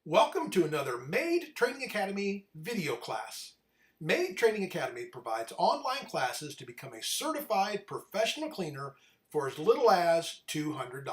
Welcome to another MAID Training Academy video class. MAID Training Academy provides online classes to become a certified professional cleaner for as little as $200.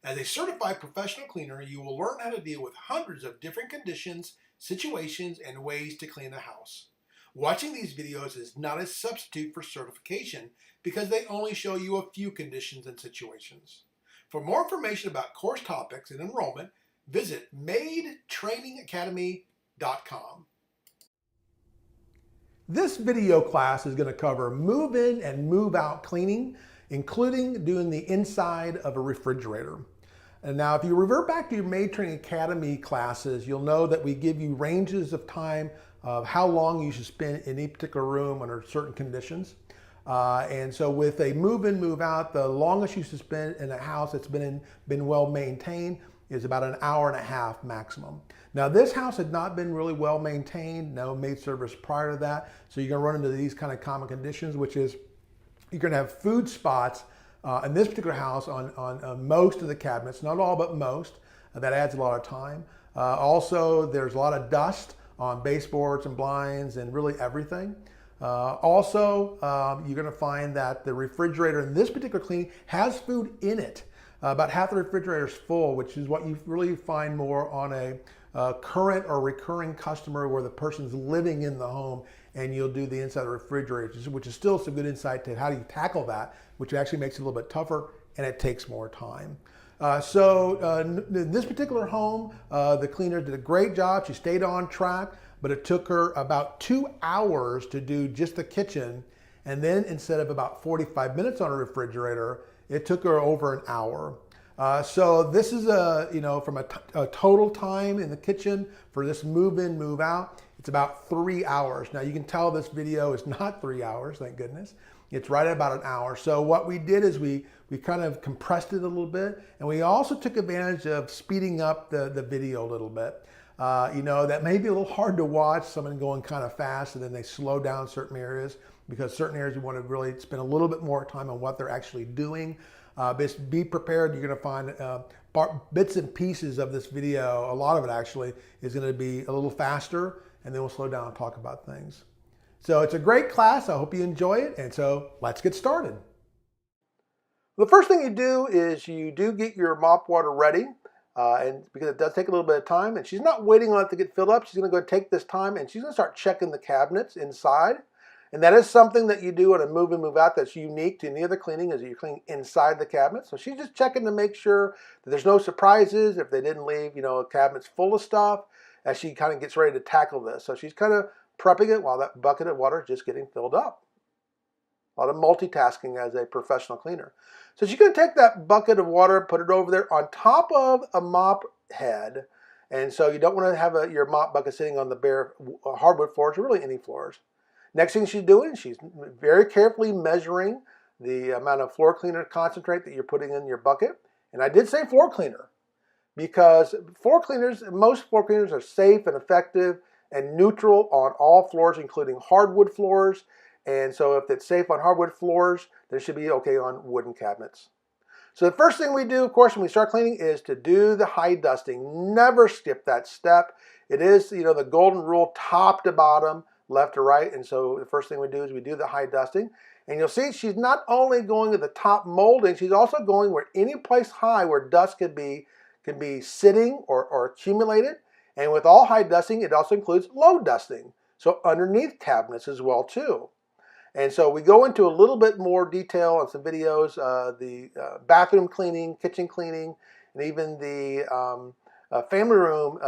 As a certified professional cleaner, you will learn how to deal with hundreds of different conditions, situations, and ways to clean a house. Watching these videos is not a substitute for certification because they only show you a few conditions and situations. For more information about course topics and enrollment, visit maidtrainingacademy.com. This video class is going to cover move-in and move-out cleaning, including doing the inside of a refrigerator. And now, if you revert back to your MAID Training Academy classes, you'll know that we give you ranges of time of how long you should spend in each particular room under certain conditions. And so with a move-in, move-out, the longest you should spend in a house that's been well maintained is about an hour and a half maximum. Now this house had not been really well maintained, no maid service prior to that, so you're gonna run into these kind of common conditions, which is you're gonna have food spots in this particular house on most of the cabinets, not all, but most. That adds a lot of time. Also, there's a lot of dust on baseboards and blinds and really everything. Also, you're gonna find that the refrigerator in this particular cleaning has food in it. About half the refrigerator is full, which is what you really find more on a current or recurring customer where the person's living in the home and you'll do the inside of the refrigerator, which is still some good insight to how do you tackle that, which actually makes it a little bit tougher and it takes more time. In this particular home, the cleaner did a great job. She stayed on track, but it took her about 2 hours to do just the kitchen. And then instead of about 45 minutes on a refrigerator, it took her over an hour. So this is from a total time in the kitchen for this move in, move out, it's about 3 hours. Now you can tell this video is not 3 hours, thank goodness. It's right at about an hour. So what we did is we kind of compressed it a little bit, and we also took advantage of speeding up the video a little bit. That may be a little hard to watch, someone going kind of fast and then they slow down certain areas, because certain areas you want to really spend a little bit more time on what they're actually doing. But be prepared, you're going to find bits and pieces of this video, a lot of it actually, is going to be a little faster, and then we'll slow down and talk about things. So it's a great class, I hope you enjoy it, and so let's get started. The first thing you do is you do get your mop water ready, and because it does take a little bit of time, and she's not waiting on it to get filled up, she's going to go take this time and she's going to start checking the cabinets inside. And that is something that you do on a move in, move out that's unique to any other cleaning, is that you clean inside the cabinet. So she's just checking to make sure that there's no surprises, if they didn't leave, cabinets full of stuff, as she kind of gets ready to tackle this. So she's kind of prepping it while that bucket of water is just getting filled up. A lot of multitasking as a professional cleaner. So she's going to take that bucket of water, put it over there on top of a mop head. And so you don't want to have your mop bucket sitting on the bare hardwood floors, or really any floors. Next thing she's doing, she's very carefully measuring the amount of floor cleaner concentrate that you're putting in your bucket. And I did say floor cleaner, because most floor cleaners are safe and effective and neutral on all floors, including hardwood floors. And so if it's safe on hardwood floors, then it should be okay on wooden cabinets. So the first thing we do, of course, when we start cleaning is to do the high dusting. Never skip that step. It is, the golden rule, top to bottom, left to right. And so the first thing we do is we do the high dusting. And you'll see she's not only going to the top molding, she's also going where any place high where dust can be sitting or accumulated. And with all high dusting, it also includes low dusting. So underneath cabinets as well too. And so we go into a little bit more detail on some videos, the bathroom cleaning, kitchen cleaning, and even the family room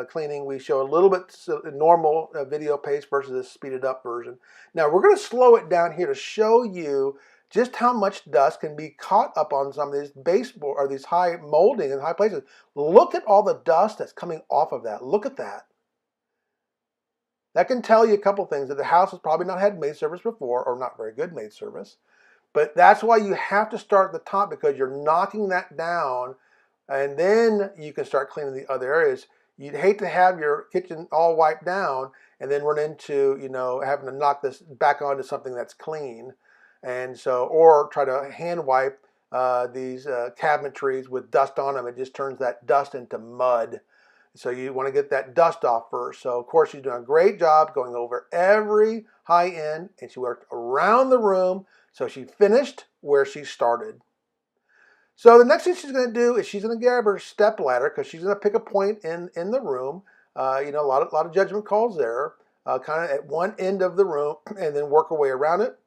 cleaning. We show a little bit normal video pace versus a speeded up version. Now we're going to slow it down here to show you just how much dust can be caught up on some of these baseboard or these high molding and high places. Look at all the dust that's coming off of that. Look at that. That can tell you a couple things, that the house has probably not had maid service before, or not very good maid service. But that's why you have to start at the top, because you're knocking that down, and then you can start cleaning the other areas. You'd hate to have your kitchen all wiped down and then run into, having to knock this back onto something that's clean. And so, or try to hand wipe these cabinetries with dust on them. It just turns that dust into mud. So you want to get that dust off first. So of course she's doing a great job going over every high end, and she worked around the room. So she finished where she started. So the next thing she's going to do is she's going to grab her step ladder, because she's going to pick a point in the room. You know, a lot of judgment calls there, kind of at one end of the room, and then work her way around it.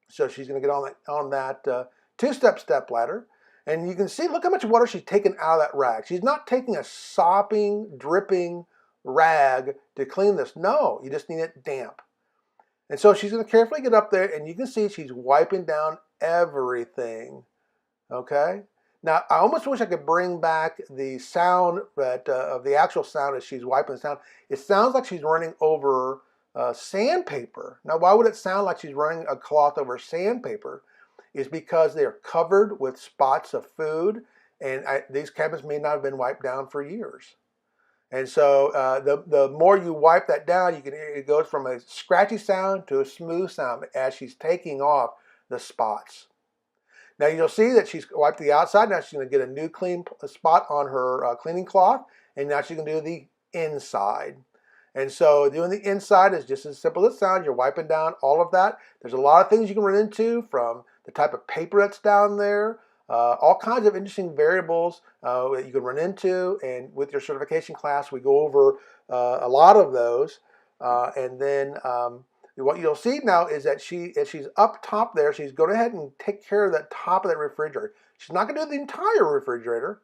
So she's going to get on that two-step step ladder. And you can see, look how much water she's taken out of that rag. She's not taking a sopping, dripping rag to clean this. No, you just need it damp. And so she's going to carefully get up there, and you can see she's wiping down everything. Okay? Now, I almost wish I could bring back the sound of the actual sound as she's wiping this down. It sounds like she's running over sandpaper. Now, why would it sound like she's running a cloth over sandpaper? Is because they're covered with spots of food, and these cabinets may not have been wiped down for years. And so the more you wipe that down, it goes from a scratchy sound to a smooth sound as she's taking off the spots. Now you'll see that she's wiped the outside. Now she's going to get a new clean spot on her cleaning cloth, and now she's going to do the inside. And so doing the inside is just as simple as it sounds. You're wiping down all of that. There's a lot of things you can run into, from the type of paper that's down there, all kinds of interesting variables that you can run into. And with your certification class, we go over a lot of those. And then what you'll see now is that as she's up top there, she's going ahead and take care of that top of that refrigerator. She's not going to do the entire refrigerator,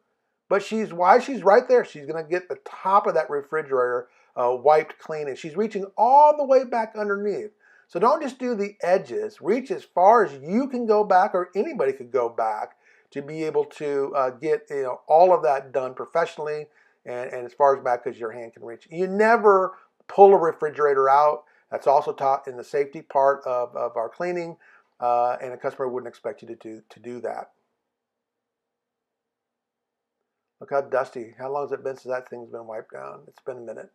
but while she's right there, she's going to get the top of that refrigerator wiped clean, and she's reaching all the way back underneath. So don't just do the edges. Reach as far as you can go back, or anybody could go back, to be able to get all of that done professionally and as far as back as your hand can reach. You never pull a refrigerator out. That's also taught in the safety part of our cleaning, and a customer wouldn't expect you to do that. Look how dusty. How long has it been since that thing's been wiped down? It's been a minute.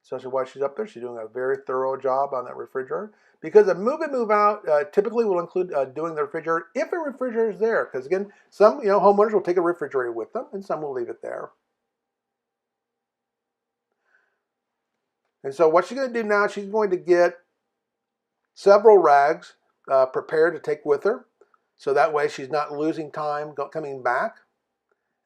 So while she's up there, she's doing a very thorough job on that refrigerator. Because a move in, move out typically will include doing the refrigerator if a refrigerator is there. Because again, some homeowners will take a refrigerator with them, and some will leave it there. And so what she's going to do now, she's going to get several rags prepared to take with her. So that way she's not losing time coming back.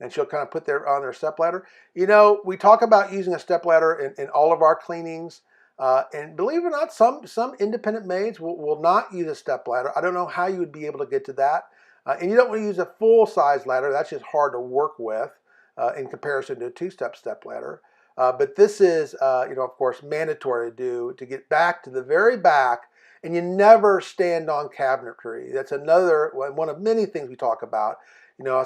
And she'll kind of put on their step ladder. We talk about using a step ladder in all of our cleanings. And believe it or not, some independent maids will not use a step ladder. I don't know how you would be able to get to that. And you don't want to use a full-size ladder. That's just hard to work with in comparison to a two-step step ladder. But this is, of course, mandatory to do to get back to the very back. And you never stand on cabinetry. That's another one of many things we talk about.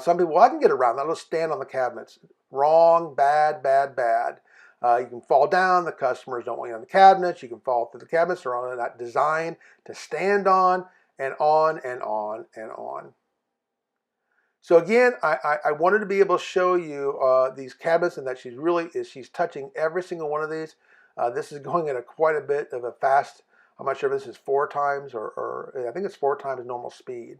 Some people, I can get around that. I'll just stand on the cabinets. Wrong, bad, bad, bad. You can fall down. The customers don't want you on the cabinets. You can fall through the cabinets. They're on that design to stand on and on and on and on. So again, I wanted to be able to show you these cabinets, and that she's touching every single one of these. This is going at quite a bit of a fast. I'm not sure if this is 4 times or I think it's 4 times normal speed.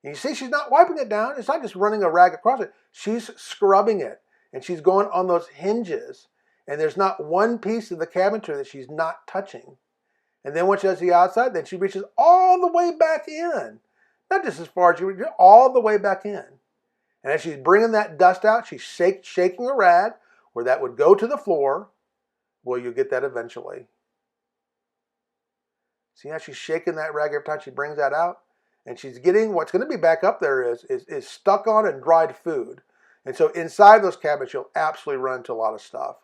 And you see she's not wiping it down. It's not just running a rag across it. She's scrubbing it. And she's going on those hinges. And there's not one piece of the cabinetry that she's not touching. And then when she does the outside, then she reaches all the way back in. Not just as far as you reach, all the way back in. And as she's bringing that dust out, she's shaking a rag where that would go to the floor. Well, you'll get that eventually. See how she's shaking that rag every time she brings that out? And she's getting what's going to be back up there is stuck on and dried food. And so inside those cabinets, you'll absolutely run into a lot of stuff.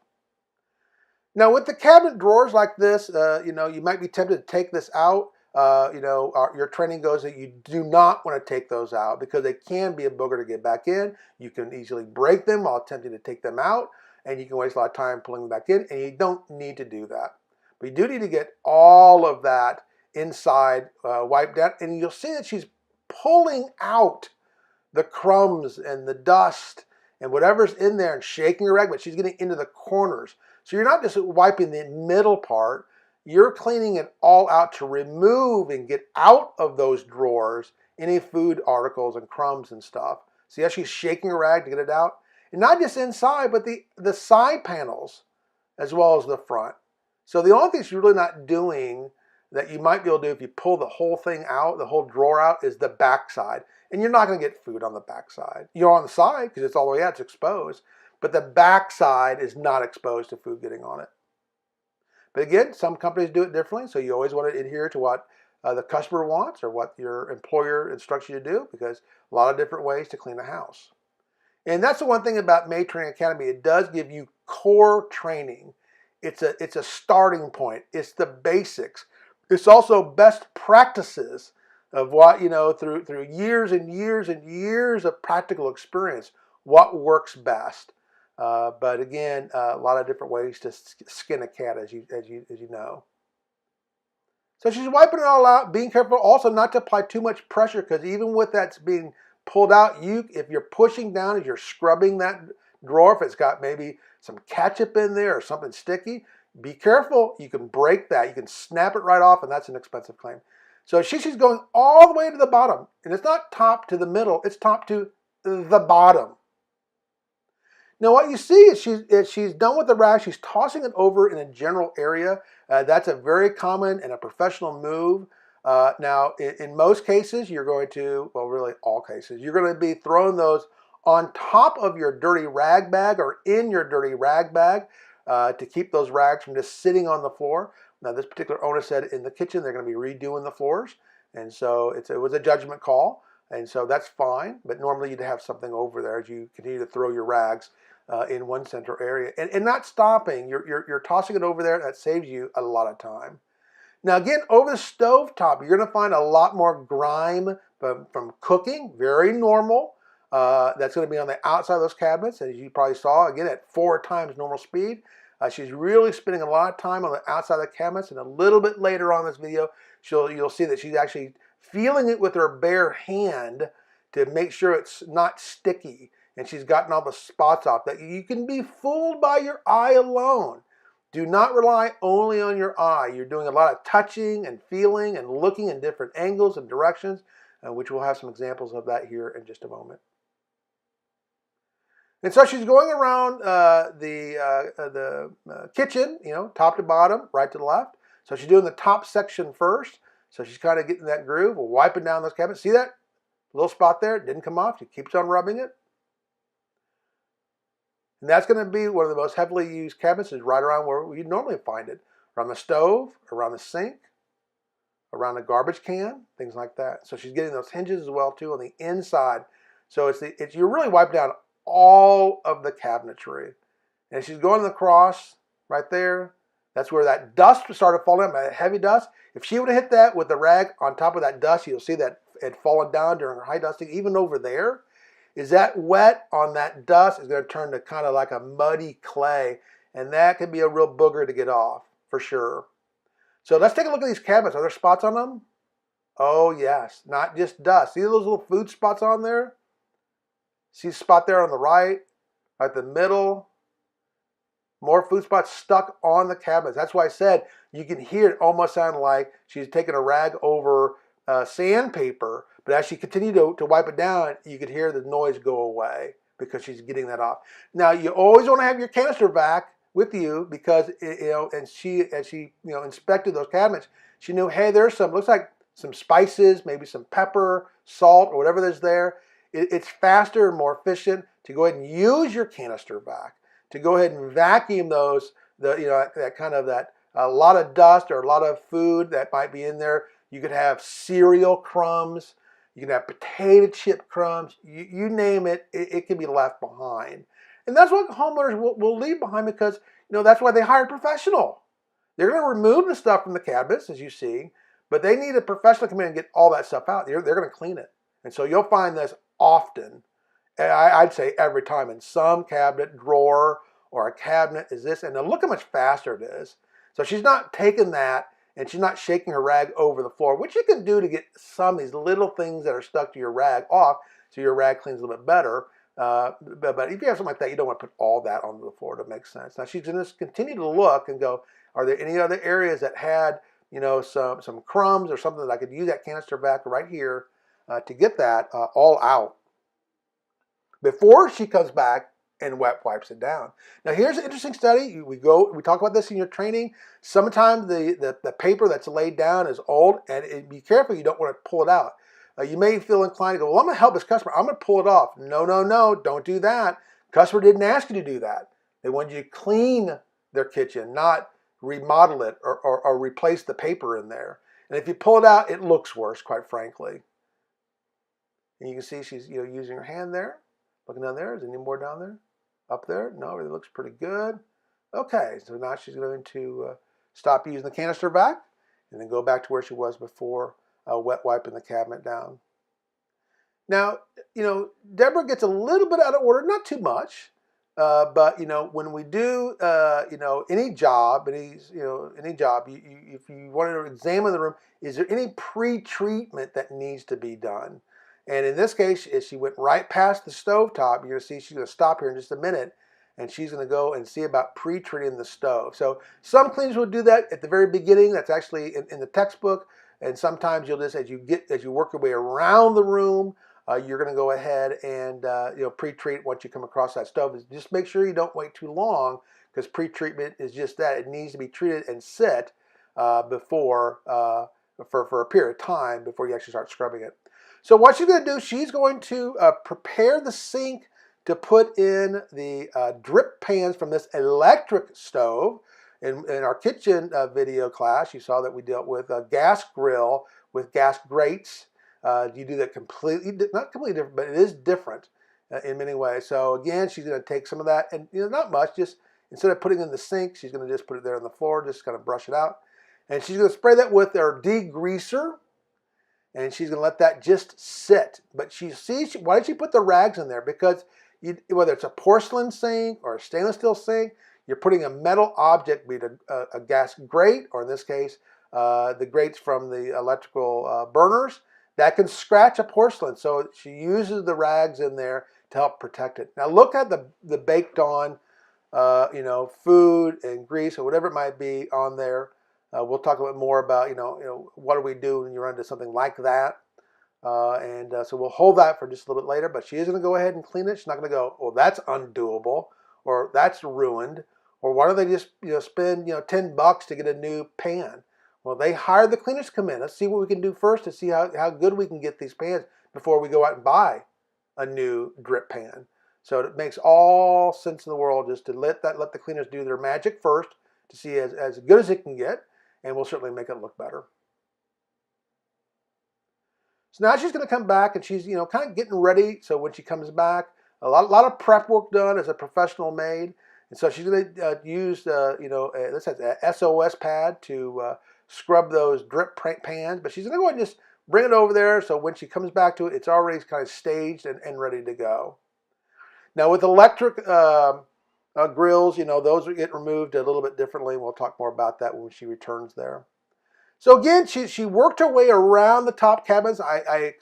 Now with the cabinet drawers like this, you might be tempted to take this out. Your training goes that you do not want to take those out because they can be a booger to get back in. You can easily break them while attempting to take them out, and you can waste a lot of time pulling them back in, and you don't need to do that. But you do need to get all of that inside wiped out, and you'll see that she's pulling out the crumbs and the dust and whatever's in there and shaking her rag, but she's getting into the corners. So you're not just wiping the middle part, you're cleaning it all out to remove and get out of those drawers any food articles and crumbs and stuff. See how she's shaking her rag to get it out? And not just inside, but the side panels as well as the front. So the only thing she's really not doing that you might be able to do if you pull the whole thing out, the whole drawer out, is the back side. And you're not going to get food on the back side. You're on the side because it's all the way out, it's exposed. But the back side is not exposed to food getting on it. But again, some companies do it differently, so you always want to adhere to what the customer wants or what your employer instructs you to do, because a lot of different ways to clean a house. And that's the one thing about Maid Training Academy. It does give you core training. It's a starting point. It's the basics. It's also best practices of what, through years and years and years of practical experience, what works best. But again, a lot of different ways to skin a cat, as you know. So she's wiping it all out, being careful also not to apply too much pressure, because even with that's being pulled out, if you're pushing down as you're scrubbing that drawer, if it's got maybe some ketchup in there or something sticky, be careful. You can break that. You can snap it right off, and that's an expensive claim. So she's going all the way to the bottom, and it's not top to the middle, it's top to the bottom. Now what you see is she's done with the rag. She's tossing it over in a general area. That's a very common and a professional move. Now, in most cases, you're going to, well, really all cases, you're going to be throwing those on top of your dirty rag bag or in your dirty rag bag to keep those rags from just sitting on the floor. Now, this particular owner said in the kitchen they're going to be redoing the floors, and so it was a judgment call, and so that's fine. But normally you'd have something over there as you continue to throw your rags in one central area, and not stopping. You're tossing it over there. That saves you a lot of time. Now again, over the stove top, you're going to find a lot more grime from cooking. Very normal. That's going to be on the outside of those cabinets, as you probably saw, again, at 4 times normal speed. She's really spending a lot of time on the outside of the cabinets, and a little bit later on in this video, you'll see that she's actually feeling it with her bare hand to make sure it's not sticky, and she's gotten all the spots off. That you can be fooled by your eye alone. Do not rely only on your eye. You're doing a lot of touching and feeling and looking in different angles and directions, which we'll have some examples of that here in just a moment. And so she's going around the kitchen, top to bottom, right to left. So she's doing the top section first. So she's kind of getting that groove, wiping down those cabinets. See that little spot there? It didn't come off. She keeps on rubbing it. And that's going to be one of the most heavily used cabinets, is right around where you'd normally find it. Around the stove, around the sink, around the garbage can, things like that. So she's getting those hinges as well too on the inside. So you're really wiping down all of the cabinetry. And she's going across right there. That's where that dust started falling, that heavy dust. If she would have hit that with the rag on top of that dust, you'll see that it had fallen down during her high dusting. Even over there, is that wet on that dust is going to turn to kind of like a muddy clay. And that could be a real booger to get off, for sure. So let's take a look at these cabinets. Are there spots on them? Oh, yes. Not just dust. See those little food spots on there? See the spot there on the right the middle? More food spots stuck on the cabinets. That's why I said you can hear it almost sound like she's taking a rag over sandpaper, but as she continued to wipe it down, you could hear the noise go away because she's getting that off. Now, you always want to have your canister vac with you, because and as she inspected those cabinets, she knew, hey, there's looks like some spices, maybe some pepper, salt, or whatever there's there. It's faster and more efficient to go ahead and use your canister vac to go ahead and vacuum those, a lot of dust or a lot of food that might be in there. You could have cereal crumbs, you can have potato chip crumbs, you name it, it can be left behind. And that's what homeowners will leave behind, because that's why they hire a professional. They're going to remove the stuff from the cabinets, as you see, but they need a professional to come in and get all that stuff out. They're going to clean it. And so you'll find this often, I'd say every time, in some cabinet drawer or a cabinet is this. And now look how much faster it is. So she's not taking that and she's not shaking her rag over the floor, which you can do to get some of these little things that are stuck to your rag off so your rag cleans a little bit better. But if you have something like that, you don't want to put all that onto the floor to make sense. Now she's going to continue to look and go, are there any other areas that had some crumbs or something that I could use that canister vac right here? to get that all out before she comes back and wet wipes it down. Now here's an interesting study. We talk about this in your training. Sometimes the paper that's laid down is old, and be careful, you don't want to pull it out. You may feel inclined to go, well, I'm going to help this customer. I'm going to pull it off. No, no, no, don't do that. Customer didn't ask you to do that. They wanted you to clean their kitchen, not remodel it or replace the paper in there. And if you pull it out, it looks worse, quite frankly. And you can see she's using her hand there, looking down there. Is there any more down there? Up there? No, it looks pretty good. Okay, so now she's going to stop using the canister vac and then go back to where she was before, wet wiping the cabinet down. Now, Deborah gets a little bit out of order, not too much, but when we do, any job, if you wanted to examine the room, is there any pre-treatment that needs to be done? And in this case, if she went right past the stovetop, you're going to see she's going to stop here in just a minute, and she's going to go and see about pre-treating the stove. So some cleaners will do that at the very beginning. That's actually in the textbook. And sometimes you'll just, as you work your way around the room, you're going to go ahead and pre-treat once you come across that stove. Just make sure you don't wait too long, because pre-treatment is just that. It needs to be treated and sit for a period of time before you actually start scrubbing it. So what she's going to do, she's going to prepare the sink to put in the drip pans from this electric stove. In our kitchen video class, you saw that we dealt with a gas grill with gas grates. You do that not completely different, but it is different in many ways. So again, she's going to take some of that, and not much, just instead of putting it in the sink, she's going to just put it there on the floor, just kind of brush it out. And she's going to spray that with her degreaser, and she's going to let that just sit. But why did she put the rags in there? Because whether it's a porcelain sink or a stainless steel sink, you're putting a metal object, be it a gas grate, or in this case, the grates from the electrical burners, that can scratch a porcelain. So she uses the rags in there to help protect it. Now look at the baked on, food and grease or whatever it might be on there. We'll talk a bit more about, what do we do when you run into something like that. So we'll hold that for just a little bit later, but she is going to go ahead and clean it. She's not going to go, well, that's undoable, or that's ruined, or why don't they just, spend, $10 to get a new pan? Well, they hired the cleaners to come in. Let's see what we can do first to see how good we can get these pans before we go out and buy a new drip pan. So it makes all sense in the world just to let the cleaners do their magic first to see as good as it can get, and we'll certainly make it look better. So now she's going to come back, and she's kind of getting ready. So when she comes back, a lot of prep work done as a professional maid, and so she's going to use this has a SOS pad to scrub those drip pans. But she's going to go ahead and just bring it over there, so when she comes back to it, it's already kind of staged and ready to go. Now with electric grills, those get removed a little bit differently. We'll talk more about that when she returns there. So again, she worked her way around the top cabinets. I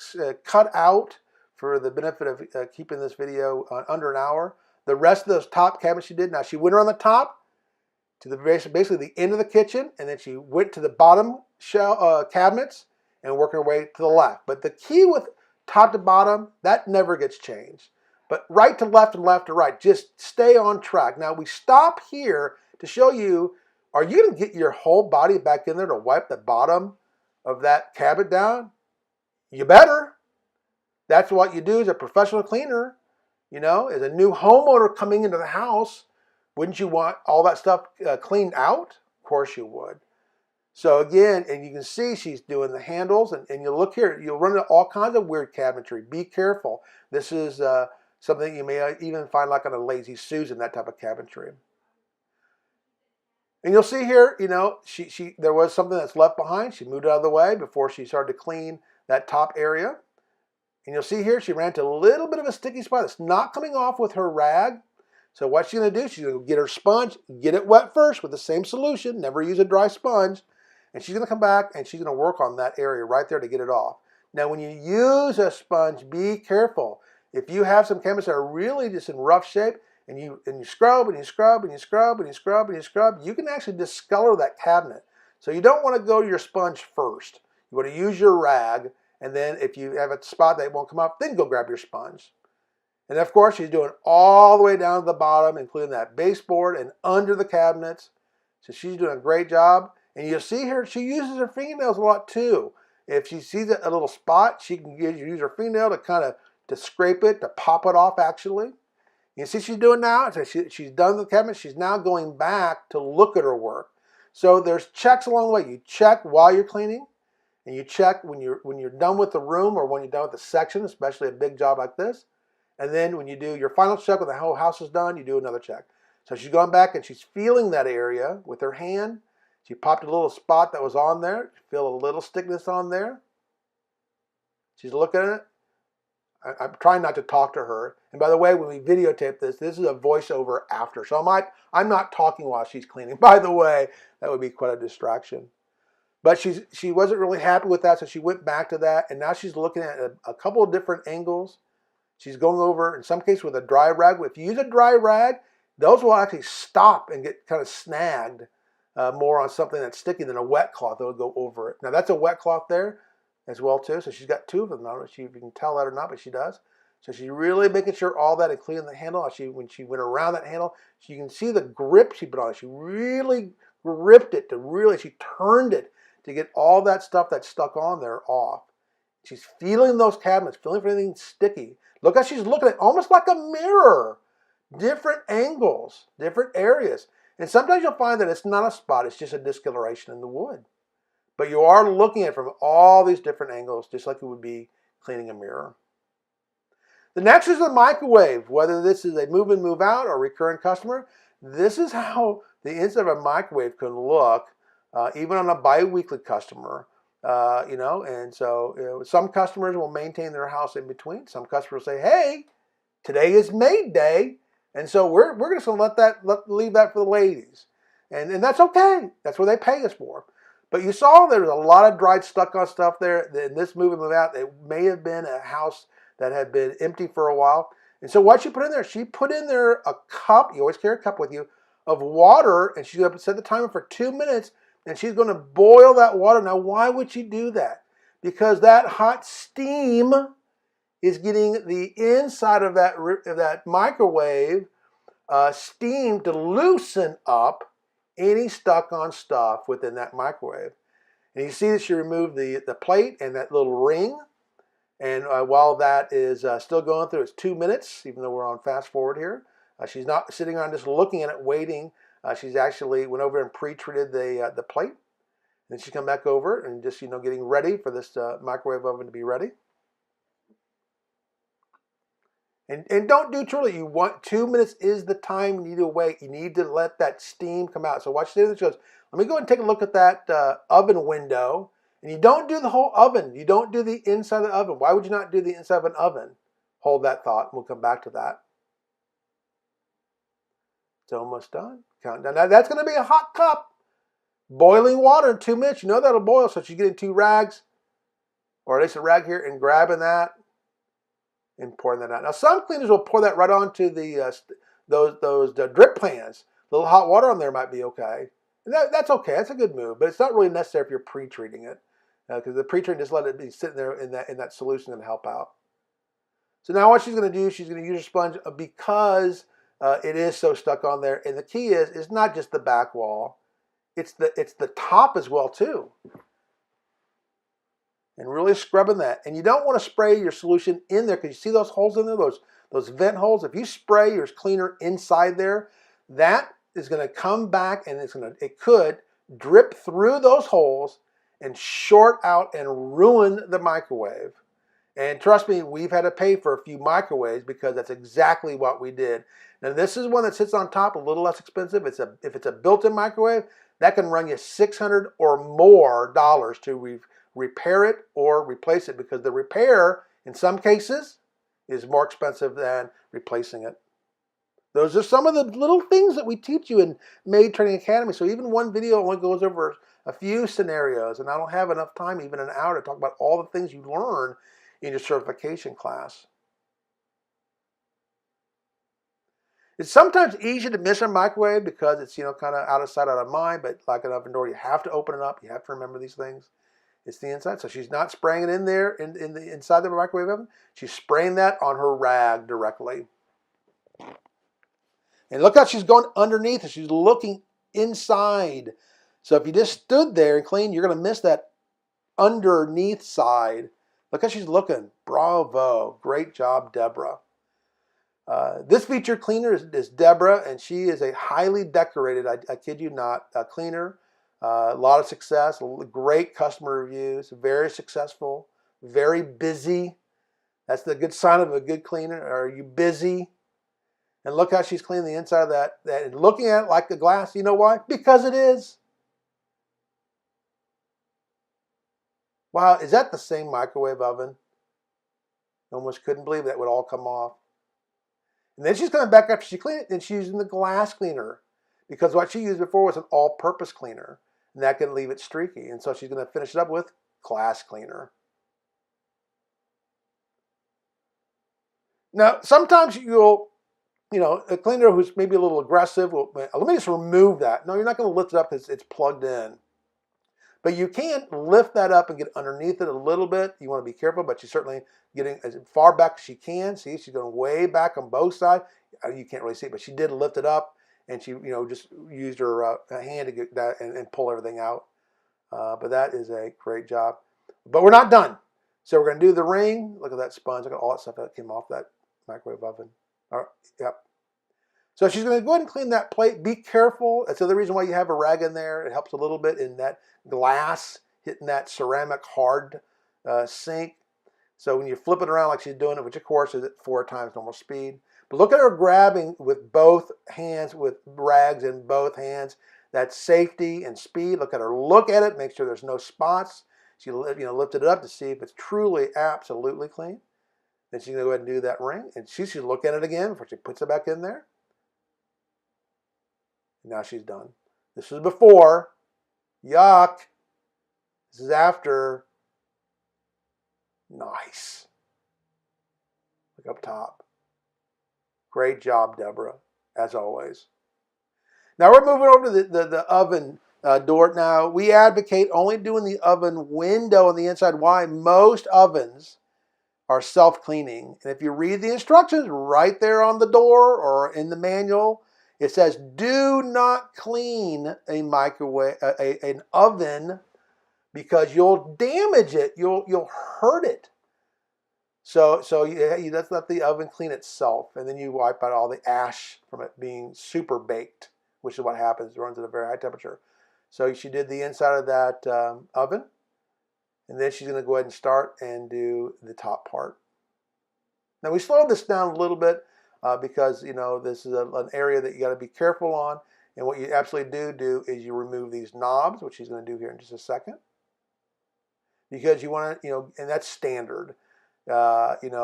cut out, for the benefit of keeping this video under an hour, the rest of those top cabinets she did. Now she went around the top to basically the end of the kitchen, and then she went to the bottom cabinets and worked her way to the left. But the key with top to bottom, that never gets changed. But right to left and left to right, just stay on track. Now we stop here to show you, are you going to get your whole body back in there to wipe the bottom of that cabinet down? You better. That's what you do as a professional cleaner. As a new homeowner coming into the house, wouldn't you want all that stuff cleaned out? Of course you would. So again, and you can see she's doing the handles, and you look here, you'll run into all kinds of weird cabinetry. Be careful. This is something you may even find like on a Lazy Susan, that type of cabinetry. And you'll see here, there was something that's left behind. She moved it out of the way before she started to clean that top area. And you'll see here, she ran into a little bit of a sticky spot that's not coming off with her rag. So what she's going to do, she's going to get her sponge, get it wet first with the same solution. Never use a dry sponge. And she's going to come back and she's going to work on that area right there to get it off. Now, when you use a sponge, be careful. If you have some cabinets that are really just in rough shape, and you scrub and you scrub and you scrub and you scrub and you scrub, you can actually discolor that cabinet. So you don't want to go to your sponge first. You want to use your rag And then if you have a spot that won't come up, then go grab your sponge. And of course, she's doing all the way down to the bottom, including that baseboard and under the cabinets. So she's doing a great job. And you'll see her, she uses her fingernails a lot too. If she sees a little spot, she can use her fingernail to kind of to scrape it, to pop it off actually. You see she's doing now? So she's done the cabinet. She's now going back to look at her work. So there's checks along the way. You check while you're cleaning, and you check when you're done with the room or when you're done with the section, especially a big job like this. And then when you do your final check when the whole house is done, you do another check. So she's going back and she's feeling that area with her hand. She popped a little spot that was on there. You feel a little stickness on there. She's looking at it. I'm trying not to talk to her. And by the way, when we videotape this is a voiceover after. So I'm not talking while she's cleaning. By the way, that would be quite a distraction. But she wasn't really happy with that, so she went back to that. And now she's looking at a couple of different angles. She's going over, in some cases, with a dry rag. If you use a dry rag, those will actually stop and get kind of snagged more on something that's sticky than a wet cloth that would go over it. Now, that's a wet cloth there as well, too. So she's got two of them. I don't know if you can tell that or not, but she does. So she's really making sure all that, including the handle. When she went around that handle, you can see the grip she put on it. She really gripped it she turned it to get all that stuff that's stuck on there off. She's feeling those cabinets, feeling for anything sticky. Look how she's looking at it, almost like a mirror. Different angles, different areas. And sometimes you'll find that it's not a spot, it's just a discoloration in the wood. But you are looking at it from all these different angles, just like you would be cleaning a mirror. The next is the microwave. Whether this is a move in, move out or recurring customer, this is how the inside of a microwave can look, even on a bi-weekly customer. And so some customers will maintain their house in between. Some customers say, hey, today is maid day, and so we're just going to leave that for the ladies. And that's okay. That's what they pay us for. But you saw there was a lot of dried stuck-on stuff there. In this move and move out, it may have been a house that had been empty for a while. And so what she put in there, she put in there a cup, you always carry a cup with you, of water, and she's going to set the timer for 2 minutes, and she's going to boil that water. Now, why would she do that? Because that hot steam is getting the inside of that microwave steam to loosen up any stuck-on stuff within that microwave. And you see that she removed the plate and that little ring. And while that is still going through its 2 minutes, even though we're on fast forward here, she's not sitting around just looking at it, waiting. She's actually went over and pre-treated the plate. Then she come back over and just getting ready for this microwave oven to be ready. And don't do too early. You want 2 minutes is the time you need to wait. You need to let that steam come out. So watch this. She goes, let me go ahead and take a look at that oven window. And you don't do the whole oven. You don't do the inside of the oven. Why would you not do the inside of an oven? Hold that thought. We'll come back to that. It's almost done. Count down. Now that's going to be a hot cup. Boiling water in 2 minutes. You know that'll boil. So she's getting 2 rags, or at least a rag here, and grabbing that and pouring that out. Now some cleaners will pour that right onto those drip pans. A little hot water on there might be okay. And that's okay. That's a good move, but it's not really necessary if you're pre-treating it, because the pre-treating just let it be sitting there in that solution and help out. So now what she's going to do, she's going to use her sponge because it is so stuck on there. And the key is it's not just the back wall. It's the top as well too. And really scrubbing that. And you don't want to spray your solution in there because you see those holes in there, those vent holes. If you spray your cleaner inside there, that is going to come back and it could drip through those holes and short out and ruin the microwave. And trust me, we've had to pay for a few microwaves because that's exactly what we did. Now this is one that sits on top, a little less expensive. If it's a built-in microwave, that can run you $600 or more to repair it or replace it, because the repair in some cases is more expensive than replacing it. Those are some of the little things that we teach you in Maid Training Academy. So even one video only goes over a few scenarios, and I don't have enough time, even an hour, to talk about all the things you learn in your certification class. It's sometimes easy to miss a microwave because it's kind of out of sight, out of mind, but like an oven door, you have to open it up. You have to remember these things. It's the inside. So she's not spraying it in there in the inside the microwave oven. She's spraying that on her rag directly. And look how she's going underneath and she's looking inside. So if you just stood there and cleaned, you're going to miss that underneath side. Look how she's looking. Bravo. Great job, Deborah. This featured cleaner is Deborah, and she is a highly decorated, I kid you not, cleaner. A lot of success, great customer reviews, very successful, very busy. That's the good sign of a good cleaner. Are you busy? And look how she's cleaning the inside of that and looking at it like the glass. You know why? Because it is. Wow, is that the same microwave oven? Almost couldn't believe that would all come off. And then she's coming back after she cleaned it, and she's using the glass cleaner because what she used before was an all-purpose cleaner, and that can leave it streaky. And so she's going to finish it up with glass cleaner. Now, sometimes a cleaner who's maybe a little aggressive, let me just remove that. No, you're not going to lift it up because it's plugged in. But you can lift that up and get underneath it a little bit. You want to be careful, but she's certainly getting as far back as she can. See, she's going way back on both sides. You can't really see it, but she did lift it up, and she, just used her hand to get that and pull everything out. But that is a great job. But we're not done. So we're going to do the ring. Look at that sponge. Look at all that stuff that came off that microwave oven. All right, yep. So she's going to go ahead and clean that plate. Be careful. That's the other reason why you have a rag in there. It helps a little bit in that glass hitting that ceramic hard sink. So when you flip it around like she's doing it, which of course is at 4 times normal speed. But look at her grabbing with both hands, with rags in both hands. That's safety and speed. Look at her look at it. Make sure there's no spots. She lifted it up to see if it's truly absolutely clean. Then she's going to go ahead and do that ring. And she should look at it again before she puts it back in there. Now she's done. This was before. Yuck. This is after. Nice. Look up top. Great job, Deborah, as always. Now we're moving over to the oven door. Now we advocate only doing the oven window on the inside. Why? Most ovens are self-cleaning. And if you read the instructions right there on the door or in the manual, it says, do not clean a microwave, an oven, because you'll damage it. You'll hurt it. So you let's let the oven clean itself, and then you wipe out all the ash from it being super baked, which is what happens. It runs at a very high temperature. So she did the inside of that oven, and then she's going to go ahead and start and do the top part. Now we slowed this down a little bit. Because this is an area that you got to be careful on, and what you absolutely do is you remove these knobs, which he's going to do here in just a second, because you want to, and that's standard. That's you're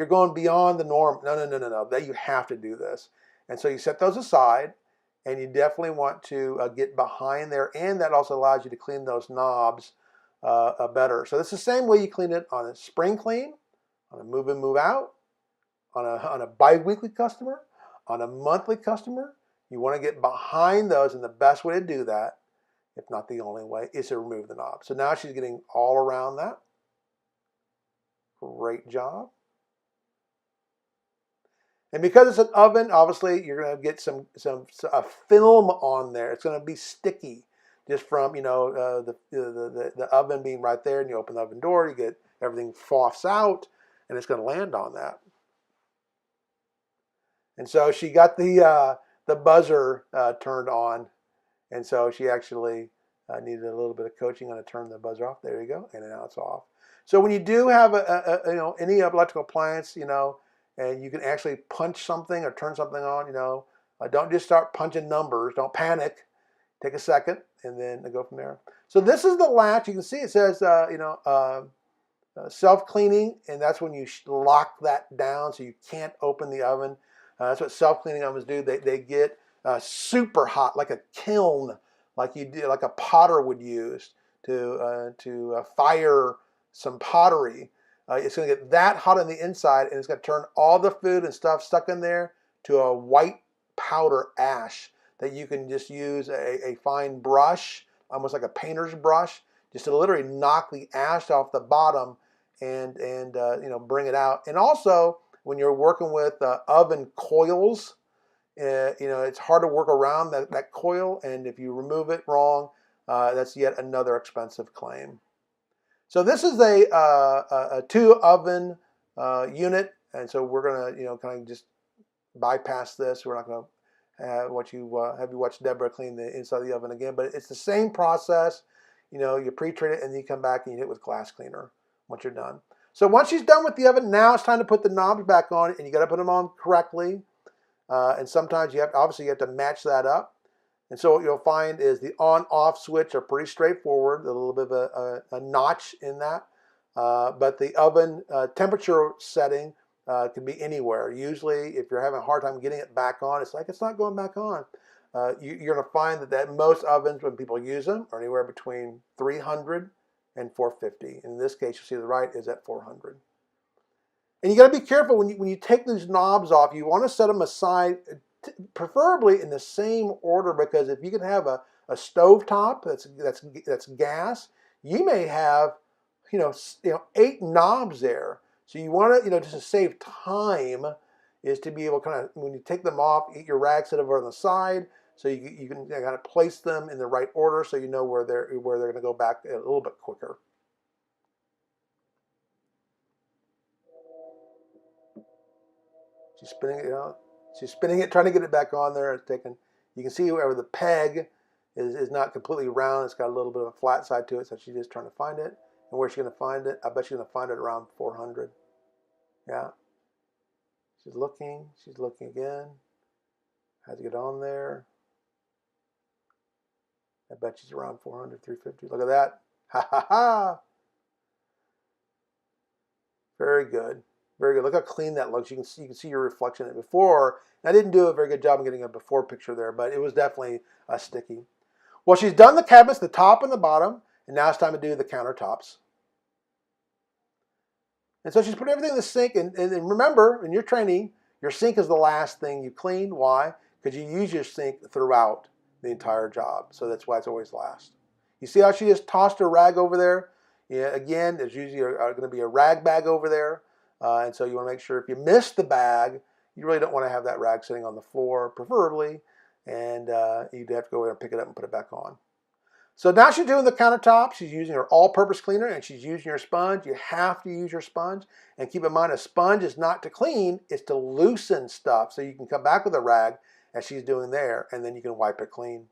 going beyond the norm. No. That you have to do this, and so you set those aside, and you definitely want to get behind there, and that also allows you to clean those knobs better. So it's the same way you clean it on a spring clean, on a move in, move out. On a bi-weekly customer, on a monthly customer, you want to get behind those, and the best way to do that, if not the only way, is to remove the knob. So now she's getting all around that. Great job. And because it's an oven, obviously you're going to get a film on there. It's going to be sticky just from the oven being right there, and you open the oven door, you get everything froths out, and it's going to land on that. And so she got the buzzer turned on, and so she actually needed a little bit of coaching on to turn the buzzer off. There you go, and now it's off. So when you do have any electrical appliance, and you can actually punch something or turn something on, don't just start punching numbers. Don't panic. Take a second, and then go from there. So this is the latch. You can see it says self-cleaning, and that's when you lock that down so you can't open the oven. That's what self-cleaning ovens do. They get super hot, like a kiln, like a potter would use to fire some pottery. It's going to get that hot on the inside, and it's going to turn all the food and stuff stuck in there to a white powder ash that you can just use a fine brush, almost like a painter's brush, just to literally knock the ash off the bottom and bring it out. And also, when you're working with oven coils, it's hard to work around that coil, and if you remove it wrong, that's yet another expensive claim. So this is a 2-oven unit, and so we're gonna kind of just bypass this. We're not gonna have you watch Deborah clean the inside of the oven again, but it's the same process. You pre-treat it and then you come back and you hit it with glass cleaner once you're done. So once she's done with the oven, now it's time to put the knobs back on, and you got to put them on correctly. And sometimes you have to match that up. And so what you'll find is the on-off switch are pretty straightforward. A little bit of a notch in that, but the oven temperature setting can be anywhere. Usually, if you're having a hard time getting it back on, it's like it's not going back on. You're going to find that most ovens, when people use them, are anywhere between 300 and 450. In this case, you see the right is at 400. And you got to be careful when you take these knobs off. You want to set them aside, preferably in the same order, because if you can have a stovetop that's gas, you may have 8 knobs there. So you want to just to save time is to be able to kind of, when you take them off, eat your rag set over on the side, so you can kind of place them in the right order, so you know where they're going to go back a little bit quicker. She's spinning it, she's spinning it, trying to get it back on there. It's taking. You can see where the peg is not completely round. It's got a little bit of a flat side to it, so she's just trying to find it. And where's she going to find it? I bet she's going to find it around 400. Yeah. She's looking again. Has to get on there. I bet she's around 400, 350. Look at that. Ha ha ha. Very good. Very good. Look how clean that looks. You can see your reflection in it before. And I didn't do a very good job of getting a before picture there, but it was definitely sticky. Well, she's done the cabinets, the top and the bottom, and now it's time to do the countertops. And so she's put everything in the sink, and remember, in your training, your sink is the last thing you clean. Why? Because you use your sink throughout the entire job. So that's why it's always last. You see how she just tossed her rag over there? Yeah, again, there's usually going to be a rag bag over there. And so you want to make sure if you miss the bag, you really don't want to have that rag sitting on the floor, preferably. And you'd have to go in and pick it up and put it back on. So now she's doing the countertop. She's using her all-purpose cleaner, and she's using her sponge. You have to use your sponge. And keep in mind, a sponge is not to clean, it's to loosen stuff. So you can come back with a rag, as she's doing there, and then you can wipe it clean.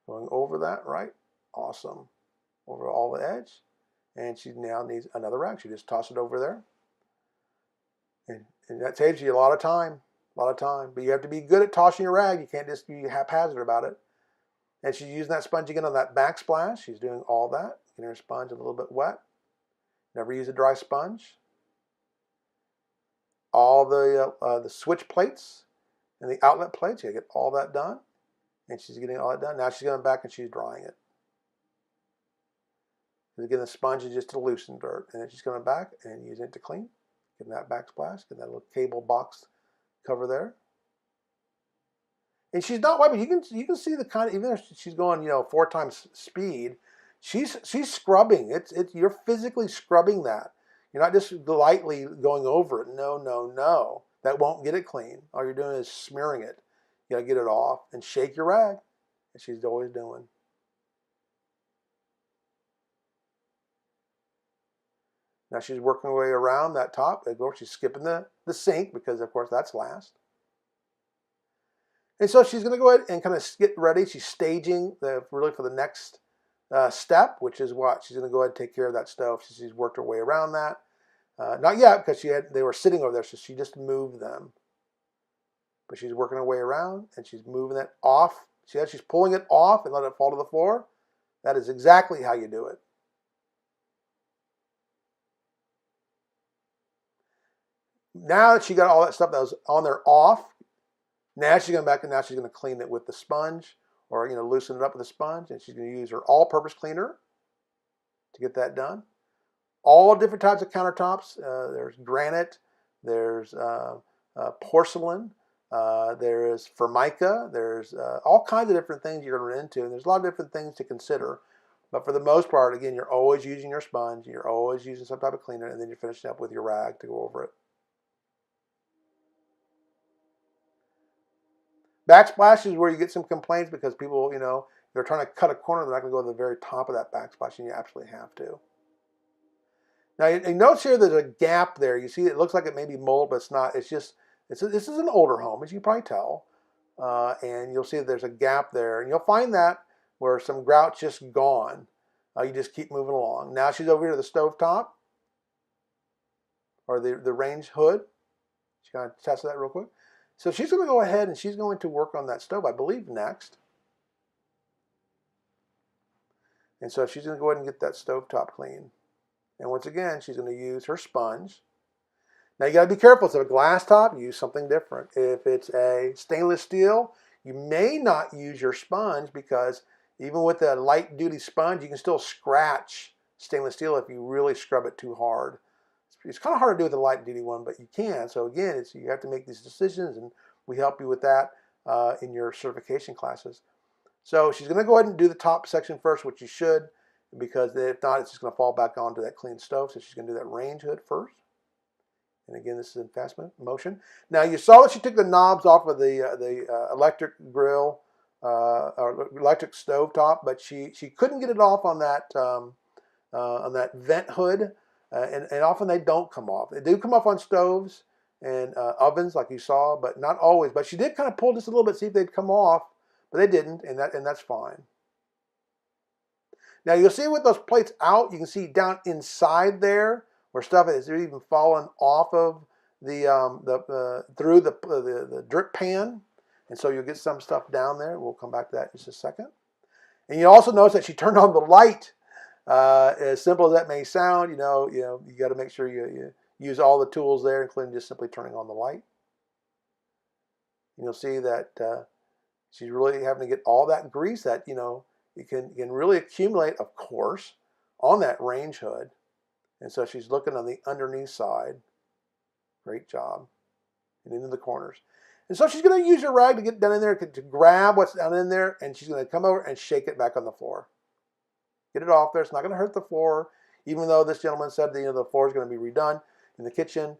Going over that, right? Awesome. Over all the edge. And she now needs another rag. She just toss it over there. And that saves you a lot of time. But you have to be good at tossing your rag. You can't just be haphazard about it. And she's using that sponge again on that backsplash. She's doing all that. Getting her sponge a little bit wet. Never use a dry sponge. All the switch plates and the outlet plates. You gotta get all that done. And she's getting all that done. Now she's going back and she's drying it. Again, the sponge is just to loosen dirt. And then she's coming back and using it to clean. Getting that backsplash. Getting that little cable box cover there. And she's not wiping. You can see the kind of, even if she's going 4 times speed, she's scrubbing. You're physically scrubbing that. You're not just lightly going over it. No. That won't get it clean. All you're doing is smearing it. You gotta get it off and shake your rag, as she's always doing. Now she's working her way around that top. Of course, she's skipping the sink because, of course, that's last. And so she's going to go ahead and kind of get ready. She's staging really for the next step, which is what she's going to go ahead and take care of that stove. She's worked her way around that. Not yet, because they were sitting over there, so she just moved them. But she's working her way around, and she's moving it off. See how she's pulling it off and letting it fall to the floor? That is exactly how you do it. Now that she got all that stuff that was on there off, now she's going back and now she's going to clean it with the sponge, or loosen it up with the sponge, and she's going to use her all-purpose cleaner to get that done. All different types of countertops. There's granite. There's porcelain, there is formica, there's all kinds of different things you're going to run into, and there's a lot of different things to consider. But for the most part, again, you're always using your sponge, you're always using some type of cleaner, and then you're finishing up with your rag to go over it. Backsplash is where you get some complaints because people, they're trying to cut a corner, they're not going to go to the very top of that backsplash, and you absolutely have to. Now, you notice here there's a gap there. You see it looks like it may be mold, but it's not. It's just, this is an older home, as you can probably tell. And you'll see that there's a gap there. And you'll find that where some grout's just gone. You just keep moving along. Now she's over here to the stove top, or the range hood. She's going to test that real quick. So she's going to go ahead and she's going to work on that stove, I believe, next. And so she's going to go ahead and get that stovetop clean. And once again, she's going to use her sponge. Now you got to be careful. If it's a glass top, use something different. If it's a stainless steel, you may not use your sponge because even with a light duty sponge, you can still scratch stainless steel if you really scrub it too hard. It's kind of hard to do with a light duty one, but you can. So again, you have to make these decisions, and we help you with that in your certification classes. So she's going to go ahead and do the top section first, which you should, because if not, it's just going to fall back onto that clean stove. So she's going to do that range hood first. And again, this is in fast motion. Now you saw that she took the knobs off of the electric grill or electric stove top, but she couldn't get it off on that vent hood. And often they don't come off. They do come off on stoves and ovens, like you saw, but not always. But she did kind of pull just a little bit, see if they'd come off, but they didn't, and that's fine. Now you'll see with those plates out, you can see down inside there where stuff is even fallen off of through the drip pan, and so you'll get some stuff down there. We'll come back to that in just a second. And you also notice that she turned on the light. As simple as that may sound, you got to make sure you use all the tools there, including just simply turning on the light. And you'll see that she's really having to get all that grease that it can really accumulate, of course, on that range hood. And so she's looking on the underneath side. Great job. And into the corners. And so she's going to use her rag to get down in there to grab what's down in there, and she's going to come over and shake it back on the floor. Get it off there. It's not going to hurt the floor, even though this gentleman said that, the floor is going to be redone in the kitchen.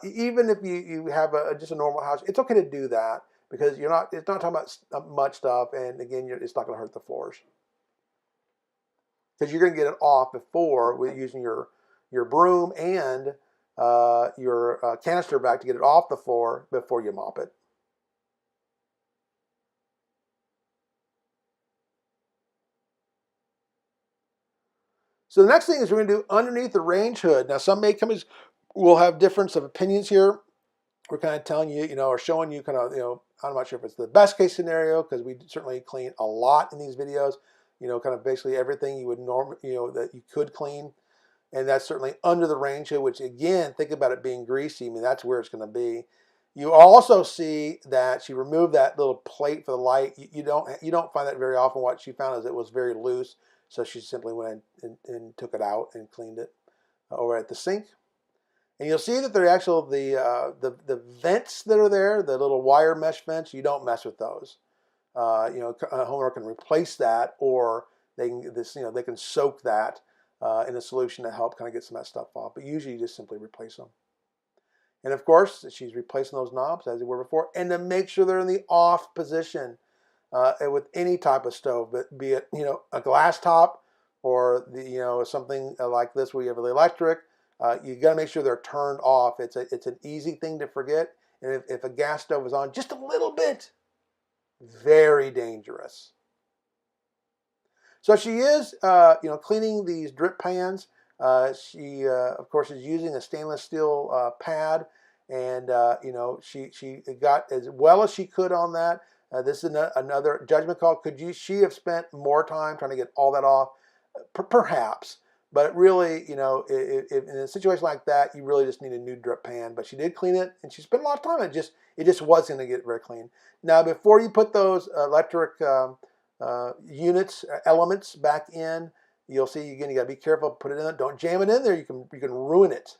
Even if you have just a normal house, it's okay to do that because it's not talking about much stuff, and again, it's not going to hurt the floors because you're going to get it off before with using your broom and your canister vac to get it off the floor before you mop it. So the next thing is we're going to do underneath the range hood. Now some companies will have difference of opinions here. We're kind of telling you, or showing you kind of, I'm not sure if it's the best case scenario because we certainly clean a lot in these videos, kind of basically everything you would normally, that you could clean. And that's certainly under the range hood, which again, think about it being greasy. I mean, that's where it's going to be. You also see that she removed that little plate for the light. You don't find that very often. What she found is it was very loose. So she simply went and took it out and cleaned it over at the sink. And you'll see that they're actually the vents that are there, the little wire mesh vents. You don't mess with those. A homeowner can replace that, or they can soak that in a solution to help kind of get some of that stuff off. But usually you just simply replace them. And of course, she's replacing those knobs as they were before, and to make sure they're in the off position. With any type of stove, but be it a glass top or something like this where you have the electric, you got to make sure they're turned off. It's an easy thing to forget, and if a gas stove is on just a little bit, very dangerous. So she is cleaning these drip pans. She of course is using a stainless steel pad, and she got as well as she could on that. This is another judgment call. Could she have spent more time trying to get all that off? Perhaps. But really, if in a situation like that, you really just need a new drip pan. But she did clean it, and she spent a lot of time. It just wasn't going to get very clean. Now, before you put those electric elements back in, you'll see, again, you got to be careful. Put it in. Don't jam it in there. You can ruin it.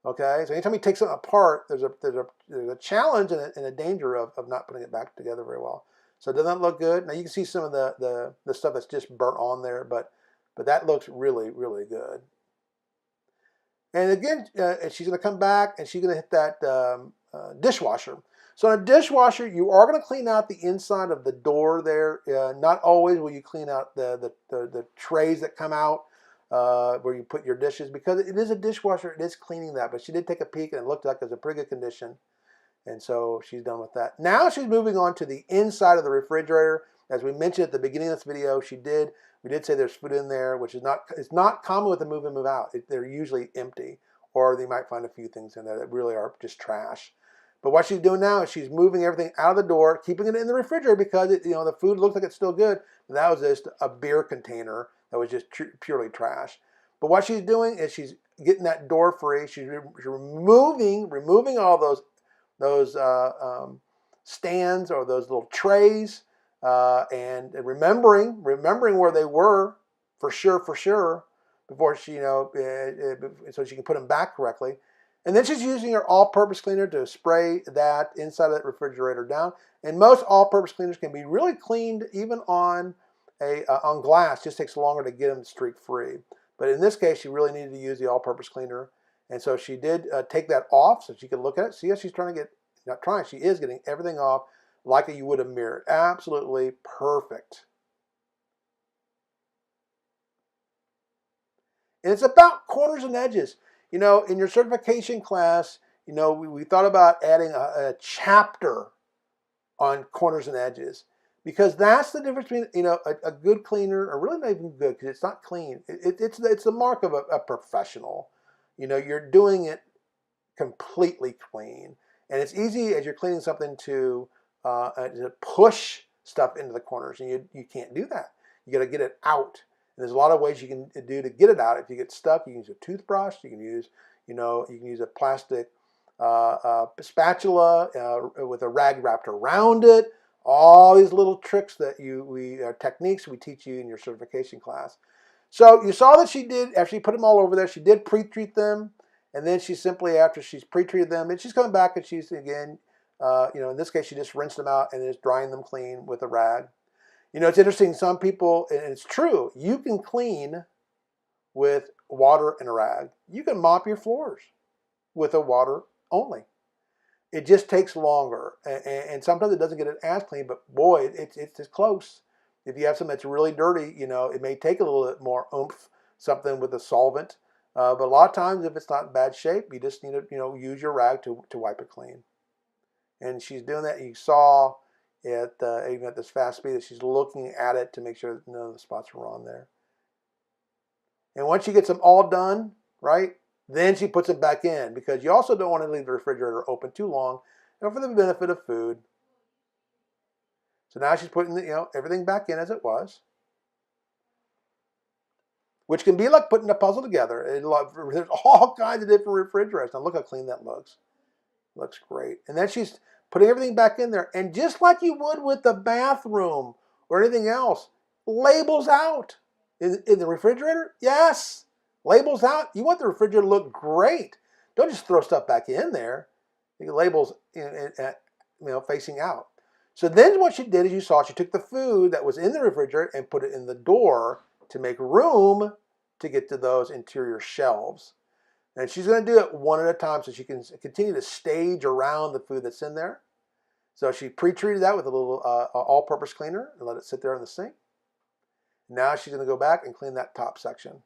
Okay, so anytime you take something apart, there's a challenge and a danger of not putting it back together very well. So doesn't that look good? Now you can see some of the stuff that's just burnt on there, but that looks really, really good. And again, she's going to come back and she's going to hit that dishwasher. So on a dishwasher, you are going to clean out the inside of the door there. Not always will you clean out the trays that come out where you put your dishes, because it is a dishwasher. It is cleaning that. But she did take a peek and it looked like it was in pretty good condition. And so she's done with that. Now she's moving on to the inside of the refrigerator. As we mentioned at the beginning of this video, we did say there's food in there, which is it's not common with the move in, move out. They're usually empty, or they might find a few things in there that really are just trash. But what she's doing now is she's moving everything out of the door, keeping it in the refrigerator because the food looks like it's still good. And that was just a beer container that was just purely trash. But what she's doing is she's getting that door free. She's removing all those stands or those little trays, and remembering where they were for sure before she so she can put them back correctly. And then she's using her all-purpose cleaner to spray that inside of that refrigerator down. And most all-purpose cleaners can be really cleaned even on glass. It just takes longer to get them streak free. But in this case, she really needed to use the all-purpose cleaner. And so she did take that off so she could look at it. See how she's trying to she is getting everything off like you would a mirror. Absolutely perfect. And it's about corners and edges. In your certification class, we thought about adding a chapter on corners and edges, because that's the difference between a good cleaner, or really not even good because it's not clean. It's the mark of a professional. You're doing it completely clean, and it's easy as you're cleaning something to push stuff into the corners, and you can't do that. You got to get it out. And there's a lot of ways you can do to get it out. If you get stuck, you can use a toothbrush. You can use a plastic spatula with a rag wrapped around it. All these little tricks that techniques we teach you in your certification class. So you saw that she did, after she put them all over there, she did pre-treat them. And then she simply, after she's pre-treated them, and she's coming back and she's, again, in this case, she just rinsed them out and is drying them clean with a rag. It's interesting, some people, and it's true, you can clean with water and a rag. You can mop your floors with a water only. It just takes longer, and sometimes it doesn't get it as clean, but boy, it's close. If you have something that's really dirty, it may take a little bit more oomph, something with a solvent, but a lot of times if it's not in bad shape, you just need to use your rag to wipe it clean. And she's doing that. You saw even at this fast speed that she's looking at it to make sure that none of the spots were on there. And once she gets them all done, right, then she puts them back in, because you also don't want to leave the refrigerator open too long, for the benefit of food. So now she's putting everything back in as it was, which can be like putting a puzzle together. There's all kinds of different refrigerators. Now look how clean that looks. Looks great. And then she's putting everything back in there. And just like you would with the bathroom or anything else, labels out. In the refrigerator? Yes. Labels out. You want the refrigerator to look great. Don't just throw stuff back in there. The labels facing out. So then what she did, as you saw, she took the food that was in the refrigerator and put it in the door to make room to get to those interior shelves. And she's going to do it one at a time so she can continue to stage around the food that's in there. So she pre-treated that with a little all-purpose cleaner and let it sit there in the sink. Now she's going to go back and clean that top section.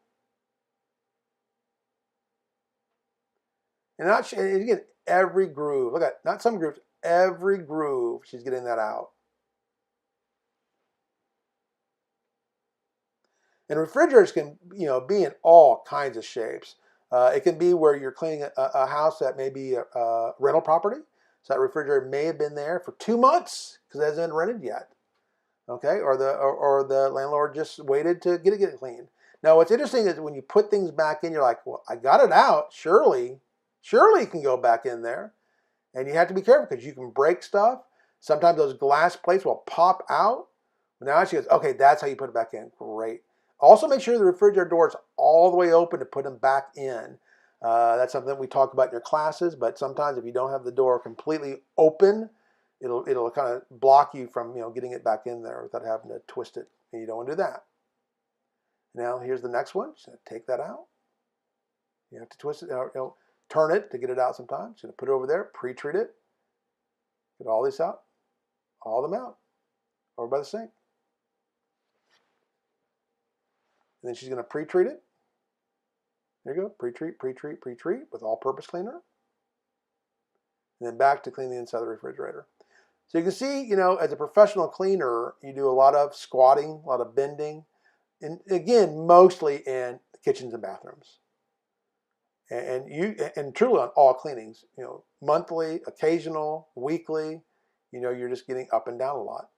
And again, every groove. Look at, not some grooves, every groove, she's getting that out. And refrigerators can, be in all kinds of shapes. It can be where you're cleaning a house that may be a rental property. So that refrigerator may have been there for 2 months because it hasn't been rented yet. Okay, or the landlord just waited to get it cleaned. Now, what's interesting is when you put things back in, you're like, well, I got it out. Surely it can go back in there. And you have to be careful because you can break stuff. Sometimes those glass plates will pop out. Now she goes, okay, that's how you put it back in. Great. Also make sure the refrigerator door is all the way open to put them back in. That's something that we talk about in your classes, but sometimes if you don't have the door completely open, it'll kind of block you from getting it back in there without having to twist it, and you don't want to do that. Now here's the next one. Just take that out. You have to twist it, turn it to get it out sometimes. Just put it over there, pre-treat it. Get all these out, all of them out, over by the sink. And then she's going to pre-treat it. There you go, pre-treat, pre-treat, pre-treat with all-purpose cleaner. And then back to clean the inside of the refrigerator. So you can see, as a professional cleaner, you do a lot of squatting, a lot of bending, and again, mostly in kitchens and bathrooms. And truly on all cleanings, monthly, occasional, weekly, you're just getting up and down a lot.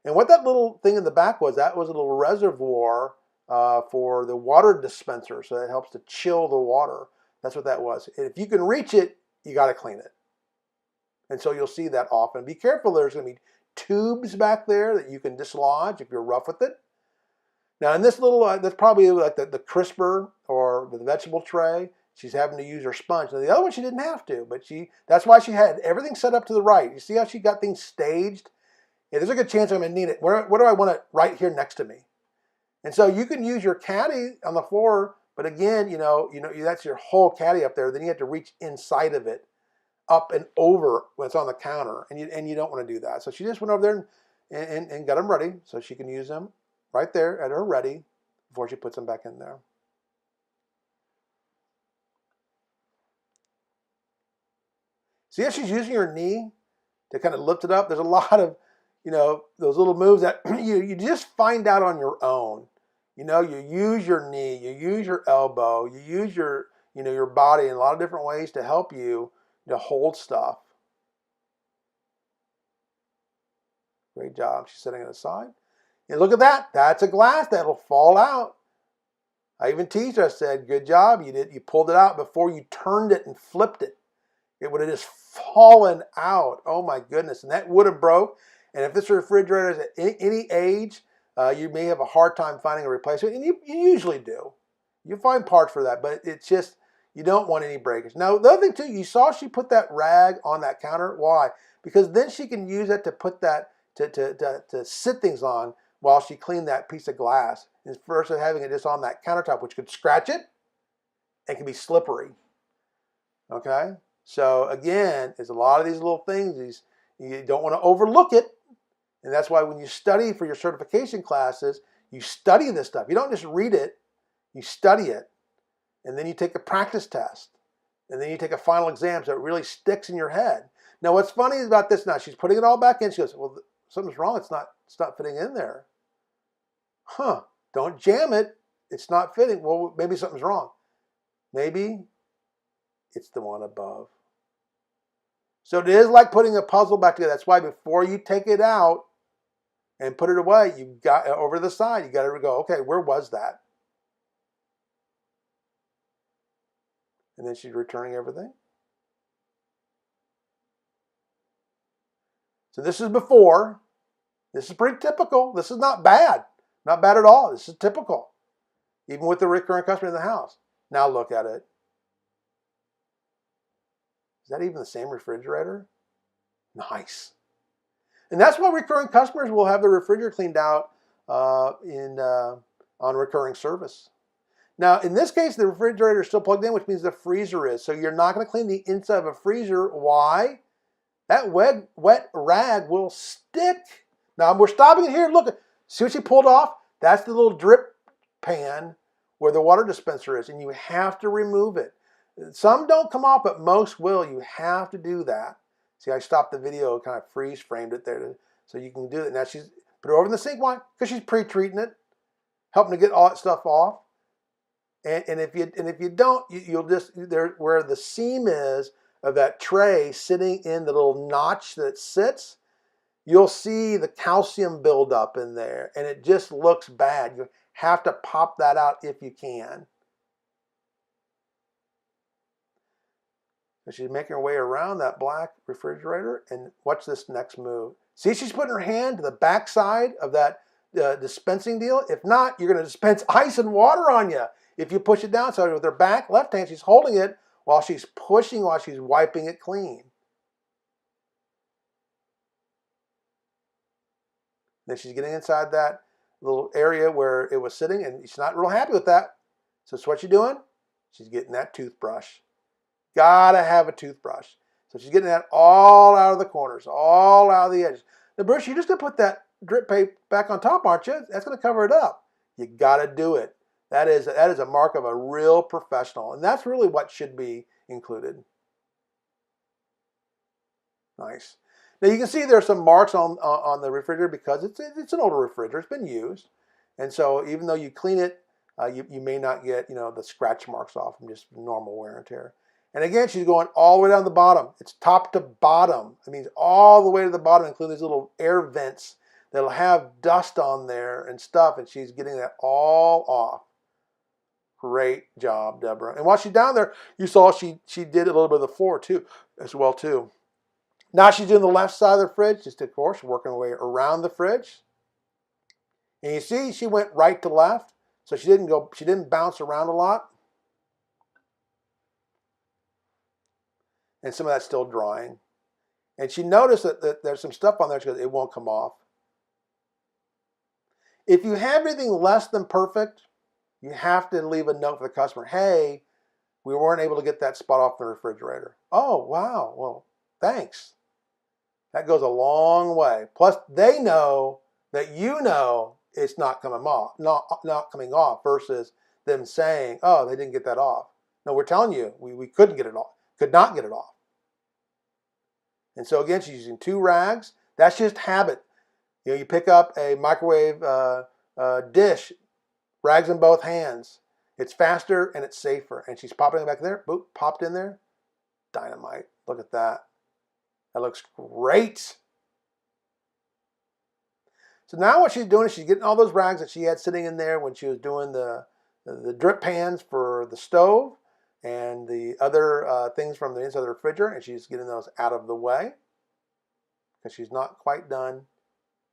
And what that little thing in the back was, that was a little reservoir for the water dispenser, so that helps to chill the water. That's what that was. And if you can reach it, you got to clean it. And so you'll see that often. Be careful, there's going to be tubes back there that you can dislodge if you're rough with it. Now in this little, that's probably like the crisper or the vegetable tray. She's having to use her sponge. Now the other one she didn't have to, but that's why she had everything set up to the right. You see how she got things staged? Yeah, there's a good chance I'm going to need it. Where do I want it? Right here next to me. And so you can use your caddy on the floor, but again, that's your whole caddy up there. Then you have to reach inside of it, up and over when it's on the counter, and you don't want to do that. So she just went over there and got them ready so she can use them right there at her ready before she puts them back in there. See how she's using her knee to kind of lift it up? There's a lot of, those little moves that you just find out on your own. You use your knee, you use your elbow, you use your body in a lot of different ways to help you to hold stuff. Great job. She's setting it aside. And look at that. That's a glass that'll fall out. I even teased her. I said, good job. You pulled it out before you turned it and flipped it. It would have just fallen out. Oh my goodness. And that would have broke. And if this refrigerator is at any age, you may have a hard time finding a replacement. And you usually do. You find parts for that. But it's just, you don't want any breakage. Now, the other thing too, you saw she put that rag on that counter. Why? Because then she can use it to put that, to sit things on while she cleaned that piece of glass. Versus having it just on that countertop, which could scratch it and can be slippery. Okay? So again, there's a lot of these little things. You don't want to overlook it. And that's why when you study for your certification classes, you study this stuff. You don't just read it, you study it. And then you take a practice test. And then you take a final exam so it really sticks in your head. Now what's funny about this now, she's putting it all back in. She goes, well, something's wrong. It's not fitting in there. Huh, don't jam it. It's not fitting. Well, maybe something's wrong. Maybe it's the one above. So it is like putting a puzzle back together. That's why before you take it out and put it away, you got over the side, you got to go, okay, where was that? And then she's returning everything. So this is before. This is pretty typical. This is not bad. Not bad at all. This is typical. Even with the recurring customer in the house. Now look at it. Is that even the same refrigerator? Nice. And that's why recurring customers will have the refrigerator cleaned out on recurring service. Now, in this case, the refrigerator is still plugged in, which means the freezer is. So you're not going to clean the inside of a freezer. Why? That wet rag will stick. Now, we're stopping it here. Look, see what she pulled off? That's the little drip pan where the water dispenser is, and you have to remove it. Some don't come off, but most will. You have to do that. See, I stopped the video, kind of freeze framed it there so you can do it. Now she's put it over in the sink. Why? Because she's pre-treating it, helping to get all that stuff off. And if you don't, you'll just there where the seam is of that tray sitting in the little notch that it sits. You'll see the calcium buildup in there, and it just looks bad. You have to pop that out if you can. So she's making her way around that black refrigerator, and watch this next move. See, she's putting her hand to the back side of that dispensing deal. If not, you're going to dispense ice and water on you. If you push it down, so with her back, left hand, she's holding it while she's pushing, while she's wiping it clean. Then she's getting inside that little area where it was sitting, and she's not real happy with that. So what's she doing? She's getting that toothbrush. Gotta have a toothbrush. So she's getting that all out of the corners, all out of the edges. The brush, you're just gonna put that drip paper back on top, aren't you? That's gonna cover it up. You gotta do it. That is a mark of a real professional, and that's really what should be included. Nice. Now you can see there's some marks on the refrigerator because it's an older refrigerator. It's been used, and so even though you clean it, you may not get the scratch marks off from just normal wear and tear. And again, she's going all the way down the bottom. It's top to bottom. It means all the way to the bottom, including these little air vents that'll have dust on there and stuff, and she's getting that all off. Great job, Deborah. And while she's down there, you saw she did a little bit of the floor too, as well too. Now she's doing the left side of the fridge, just of course working her way around the fridge. And you see she went right to left, so she didn't bounce around a lot. And some of that's still drying. And she noticed that there's some stuff on there. She goes, it won't come off. If you have anything less than perfect, you have to leave a note for the customer. Hey, we weren't able to get that spot off the refrigerator. Oh, wow. Well, thanks. That goes a long way. Plus, they know that you know it's not coming off, not coming off, versus them saying, oh, they didn't get that off. No, we're telling you, we couldn't get it off, could not get it off. And so again, she's using 2 rags. That's just habit. You pick up a microwave dish, rags in both hands. It's faster and it's safer. And she's popping it back there. Boop, popped in there. Dynamite. Look at that. That looks great. So now what she's doing is she's getting all those rags that she had sitting in there when she was doing the drip pans for the stove and the other things from the inside of the refrigerator, and she's getting those out of the way because she's not quite done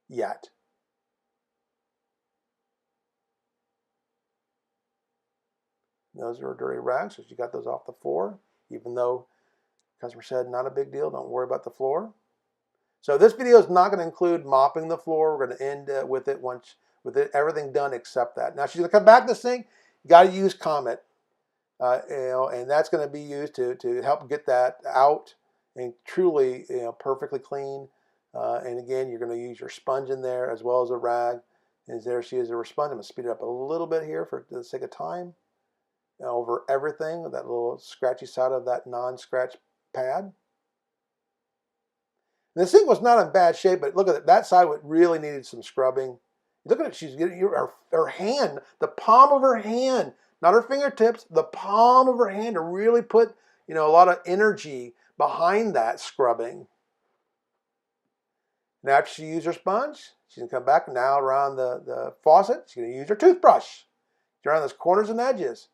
yet. Those are dirty rags, so she got those off the floor, even though the customer said not a big deal, don't worry about the floor. So this video is not going to include mopping the floor. We're going to end with it everything done except that. Now she's going to come back to the sink. You got to use Comet. And that's going to be used to help get that out and truly perfectly clean. And again, you're going to use your sponge in there as well as a rag. And there she is, her sponge. I'm going to speed it up a little bit here for the sake of time. Over everything with that little scratchy side of that non-scratch pad. And the sink was not in bad shape, but look at it. That side really needed some scrubbing. Look at it. She's getting her hand, the palm of her hand. Not her fingertips, the palm of her hand to really put, a lot of energy behind that scrubbing. Now after she used her sponge, she's going to come back now around the faucet. She's going to use her toothbrush. Around those corners and edges.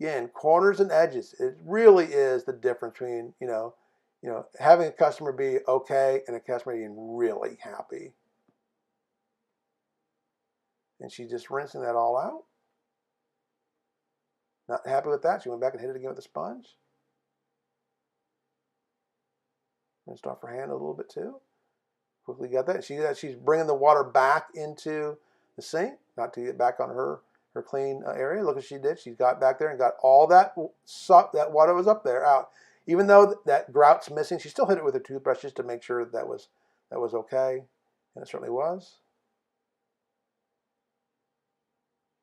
Again, corners and edges. It really is the difference between, having a customer be okay and a customer being really happy. And she's just rinsing that all out. Not happy with that. She went back and hit it again with the sponge. Rinsed off her hand a little bit too. Quickly got that. She's bringing the water back into the sink, not to get back on her clean area. Look what she did. She got back there and got all that water was up there out. Even though that grout's missing, she still hit it with her toothbrush just to make sure that was okay, and it certainly was.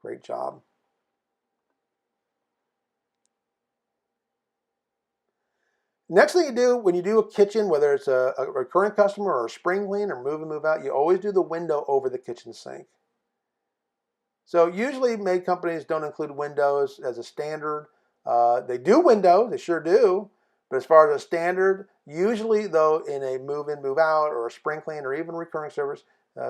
Great job. Next thing you do when you do a kitchen, whether it's a recurring customer or a spring clean or move in, move out, you always do the window over the kitchen sink. So usually made companies don't include windows as a standard. They do windows, they sure do. But as far as a standard, usually though in a move in, move out or a spring clean or even recurring service,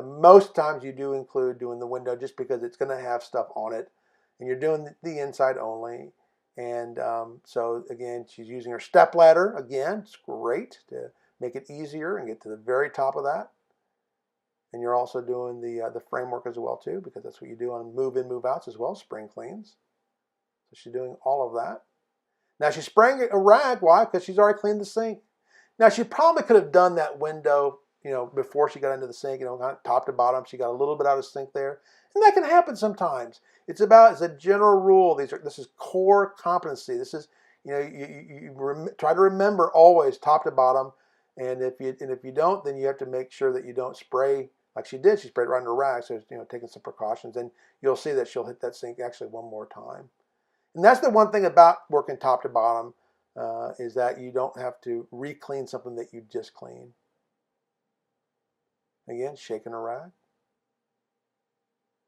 most times you do include doing the window just because it's going to have stuff on it. And you're doing the inside only. And so again, she's using her step ladder. Again, it's great to make it easier and get to the very top of that. And you're also doing the framework as well too, because that's what you do on move in, move outs as well, spring cleans. So she's doing all of that. Now she's spraying a rag. Why? Because she's already cleaned the sink. Now she probably could have done that window, before she got into the sink, kind of top to bottom. She got a little bit out of sync there. And that can happen sometimes. It's a general rule. This is core competency. This is, you try to remember always top to bottom. And if you don't, then you have to make sure that you don't spray like she did. She sprayed right under a rag, so taking some precautions. And you'll see that she'll hit that sink actually one more time. And that's the one thing about working top to bottom, is that you don't have to re-clean something that you just cleaned. Again, shaking a rag,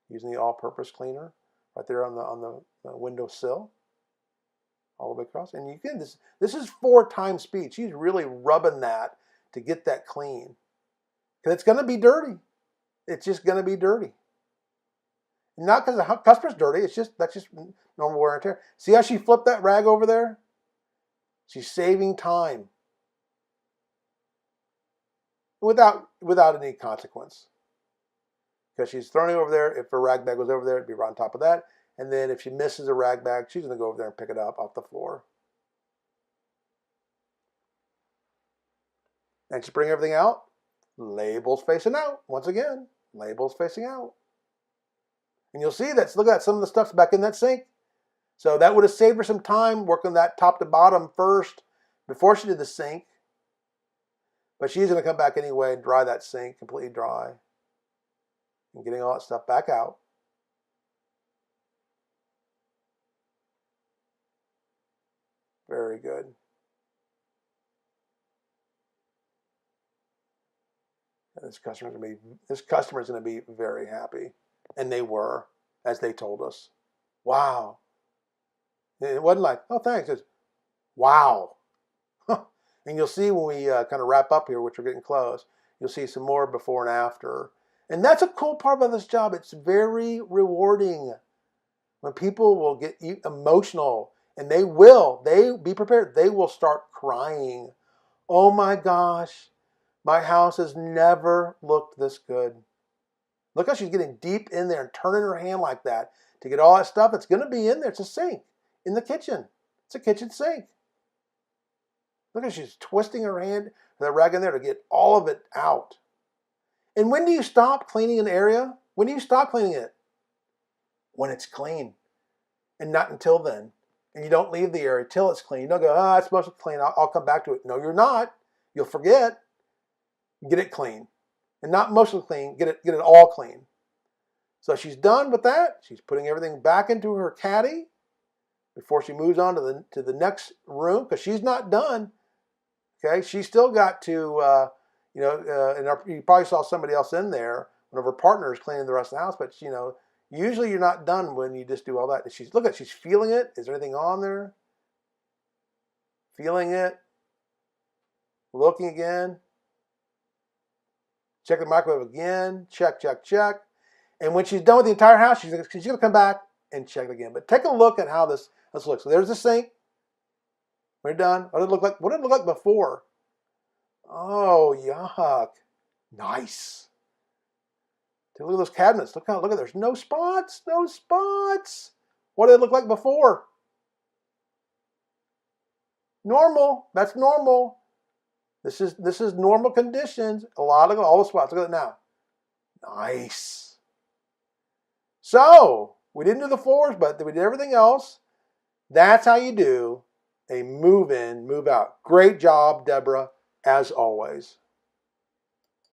using the all-purpose cleaner right there on the windowsill, all the way across. And you can this is 4 times speed. She's really rubbing that to get that clean, because it's going to be dirty. It's just going to be dirty. Not because the customer's dirty. That's just normal wear and tear. See how she flipped that rag over there? She's saving time without any consequence, because she's throwing it over there. If a rag bag was over there, it'd be right on top of that. And then if she misses a rag bag, she's going to go over there and pick it up off the floor. And she bring everything out. Labels facing out. Once again, labels facing out. And you'll see that, look at that, some of the stuff's back in that sink. So that would have saved her some time working that top to bottom first before she did the sink. But she's going to come back anyway and dry that sink completely dry. And getting all that stuff back out. Very good. And this customer's going to be very happy. And they were, as they told us. Wow. And it wasn't like, oh, thanks. It's, wow. And you'll see when we kind of wrap up here, which we're getting close, you'll see some more before and after. And that's a cool part about this job. It's very rewarding when people will get emotional, and they be prepared. They will start crying. Oh my gosh, my house has never looked this good. Look how she's getting deep in there and turning her hand like that to get all that stuff. It's going to be in there. It's a sink in the kitchen. It's a kitchen sink. Look how she's twisting her hand, that rag in there to get all of it out. And when do you stop cleaning an area? When do you stop cleaning it? When it's clean. And not until then. And you don't leave the area till it's clean. You don't go, it's mostly clean. I'll come back to it. No, you're not. You'll forget. Get it clean. And not mostly clean, get it all clean. So she's done with that. She's putting everything back into her caddy before she moves on to the next room, because she's not done. Okay, she's still got to, you probably saw somebody else in there, one of her partners cleaning the rest of the house, but usually you're not done when you just do all that. She's feeling it. Is there anything on there? Feeling it. Looking again. Check the microwave again. Check, check, check. And when she's done with the entire house, she's going to come back and check it again. But take a look at how this looks. So there's the sink. We're done. What did it look like? What did it look like before? Oh, yuck. Nice. Take a look at those cabinets. Look, there's no spots. No spots. What did it look like before? Normal. That's normal. This is normal conditions. All the spots. Look at it now. Nice. So, we didn't do the floors, but we did everything else. That's how you do a move in, move out. Great job, Deborah, as always.